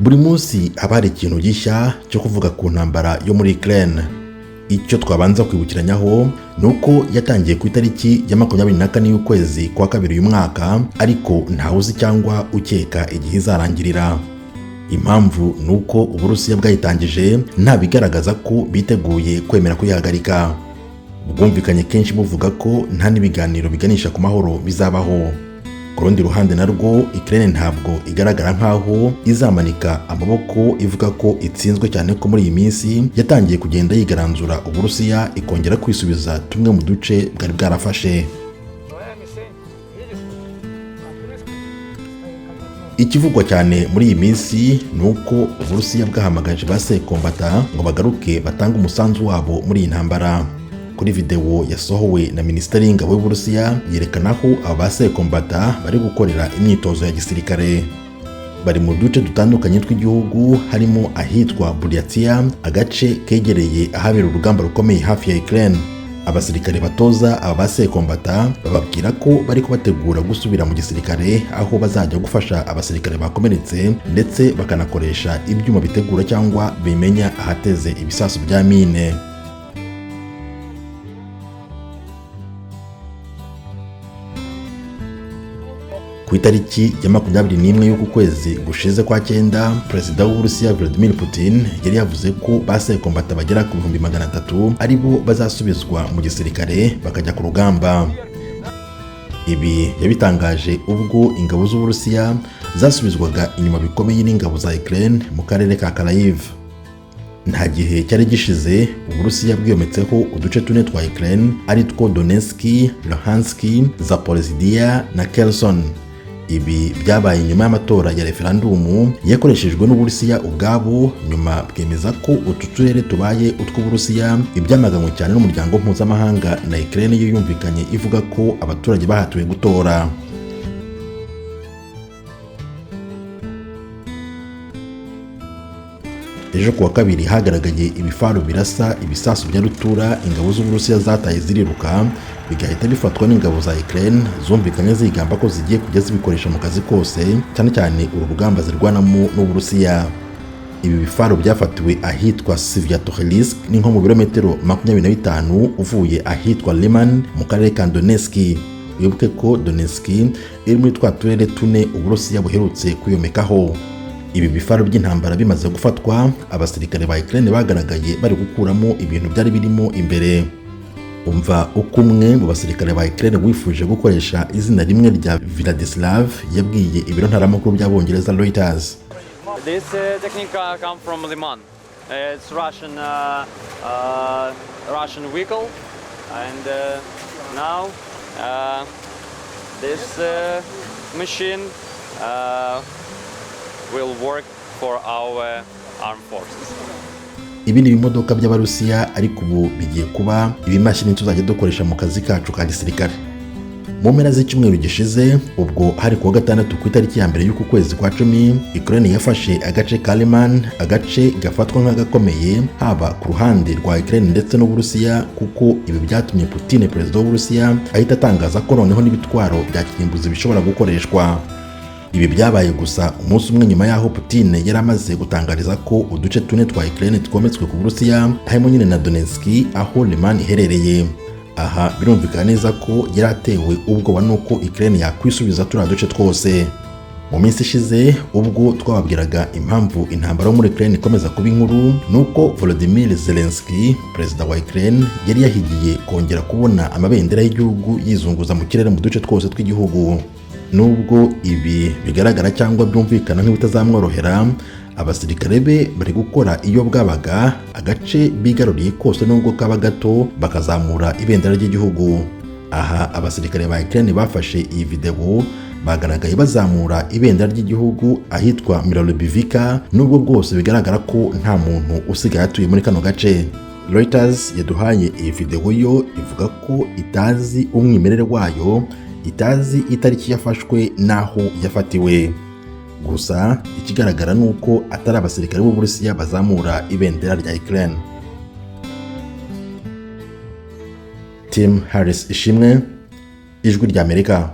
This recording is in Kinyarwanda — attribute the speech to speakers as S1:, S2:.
S1: buri munsi haba hari ikintu gishya cyo kuvuga ku ntambara yo muri Ukraine. Icyo twabanza kwibukiranyaho nuko yatangiye ku itariki ya 24 y'ukwezi kwa kabiri uyu mwaka, ariko ntawe uzi cyangwa ukeka igihe izarangirira. Impamvu nuko Uburusiya bwayitangije nta bigaragaza ko biteguye kwemera kuyihagarika. Bwumvikanye kenshi buvuga ko nta n'ibiganiro biganisha ku mahoro bizabaho. Ku rundi ruhande narwo Ukraine ntabwo igaragara nkaho izamanika amaboko ivuga ko itsinzwe, cyane ko muri iyi minsi yatangiye kugenda yigaranzura Uburusiya ikongera kwisubiza tumwe mu duce bwari bwarafashe. Ikivugwa cyane muri iyi minsi nuko Uburusiya bwahamagaje ba sekombata ngo bagaruke batange umusanzu wabo muri iyi ntambara. Kuri video yasohowe na Minisiteri y'Ingabo y'Uburusiya yerekana ko aba sekombata bari gukorera imyitozo ya gisirikare. Bari mu duce dutandukanye tw'igihugu, harimo ahitwa Buryatia, agace kegereye ahabera urugamba rukomeye hafi ya Ukraine. Abasirikare batoza aba sekombata bababwira ko bari kubategura gusubira mu gisirikare, aho bazajya gufasha abasirikare bakomeretse ndetse bakanakoresha ibyuma bitegura cyangwa bimenya ahateze ibisasu bya mine. Ku itariki ya 21 y'uku kwezi gushize kwa cyenda, Perezida w'Uburusiya Vladimir Poutine yari yavuze ko ba sekombata bagera ku 300 ari bo bazasubizwa mu gisirikare bakajya ku rugamba. Ibi yabitangaje ubwo ingabo z'Uburusiya zasubizwaga inyuma bikomeye n'ingabo za Ukraine mu karere ka Kharkiv. Nta gihe cyari gishize Uburusiya bwiyometseho uduce tune twa Ukraine ari two Donetsk, Luhansk, Zaporizhia na Kherson. Ibi byabaye nyuma y'amatora ya referendumu yakoreshejwe n'Uburusiya ubwabo, nyuma bwemeza ko utu turere tubaye utw'Uburusiya, ibyamaganwe cyane n'umuryango mpuzamahanga na Ukraine yo yumvikanye ivuga ko abaturage bahatuwe gutora. Ejo kuwa kabiri hagaragaye ibifaru birasa ibisasu bya rutura ingabo z'Uburusiya zataye ziriruka, bigahita bifatwa n'ingabo za Ukraine zumvikanye zigamba ko zigiye kujya zibikoresha mu kazi kose, cyane cyane urugamba zirwanamo n'Uburusiya. Ibi bifaru byafatiwe ahitwa Svyatokhelsk ni nko mu birometero 25 uvuye ahitwa Liman mu karere ka Donetsk. Wibuke ko Donetsk iri muri twa turere tune Uburusiya buherutse kuyomekaho. Ibi bifaru by'intambara bimaze gufatwa, abasirikare ba Ukraine bagaragaye bari gukuramo ibintu byari birimo imbere. Umva uko umwe mu basirikare ba Ukraine wifuje gukoresha izina rimwe rya Vladislav yabwiye ibiro ntaramakuru by'Abongereza Reuters.
S2: This technique come from Liman. It's Russian vehicle, and now this machine will work for our armed forces.
S1: Ibi ni ibimodoka by'Abarusiya ariko ubu bigiye kuba ibimashini tuzajya dukoresha mu kazi kacu ka gisirikare. Mu mpera z'icyumweru gishize, ubwo hari kuwa gatandatu ku itariki ya mbere y'uku kwezi kwa 10, Ukraine yafashe agace ka Liman, agace gafatwa nk'agakomeye haba ku ruhande rwa Ukraine ndetse n'Uburusiya, kuko ibi byatumye Poutine, perezida w'Uburusiya, ahita atangaza ko noneho n'ibitwaro bya Kirimbuzi bishobora gukoreshwa. Ibi byabaye gusa umunsi umwe nyuma yaho Poutine yari amaze gutangariza ko uduce tune twa Ukraine twometswe ku Burusiya, harimo nyine na Donetsk aho Liman iherereye. Aha birumvikana neza ko yaratewe ubwoba nuko Ukraine yakwisubiza turiya duce twose. Mu minsi ishize ubwo twababwiraga impamvu intambara yo muri Ukraine ikomeza kuba inkuru, nuko Volodymyr Zelensky, perezida wa Ukraine, yari yahigiye kongera kubona amabendera y'igihugu yizunguza mu kirere mu duce twose tw'igihugu. Nubwo ibi bigaragara cyangwa byumvikana nk'ibitazamworohera, abasirikare be bari gukora iyo bwabaga agace bigaruriye kose nubwo kaba gato bakazamura ibendera ry'igihugu. Aha abasirikare ba Ukraine bafashe iyi video bagaragaye bazamura ibendera ry'igihugu ahitwa Mirolobivka, nubwo bwose bigaragara ko nta muntu usigaye atuye muri kano gace. Reuters yaduhaye iyi video yo ivuga ko itazi umwimerere wayo, itazi itariki yafashwe naho yafatiwe. Gusa ikigaragara nuko atari abasirikare b'Uburusiya bazamura ibendera rya Ukraine. Tim Harris Ishimwe, Ijwi ry'Amerika.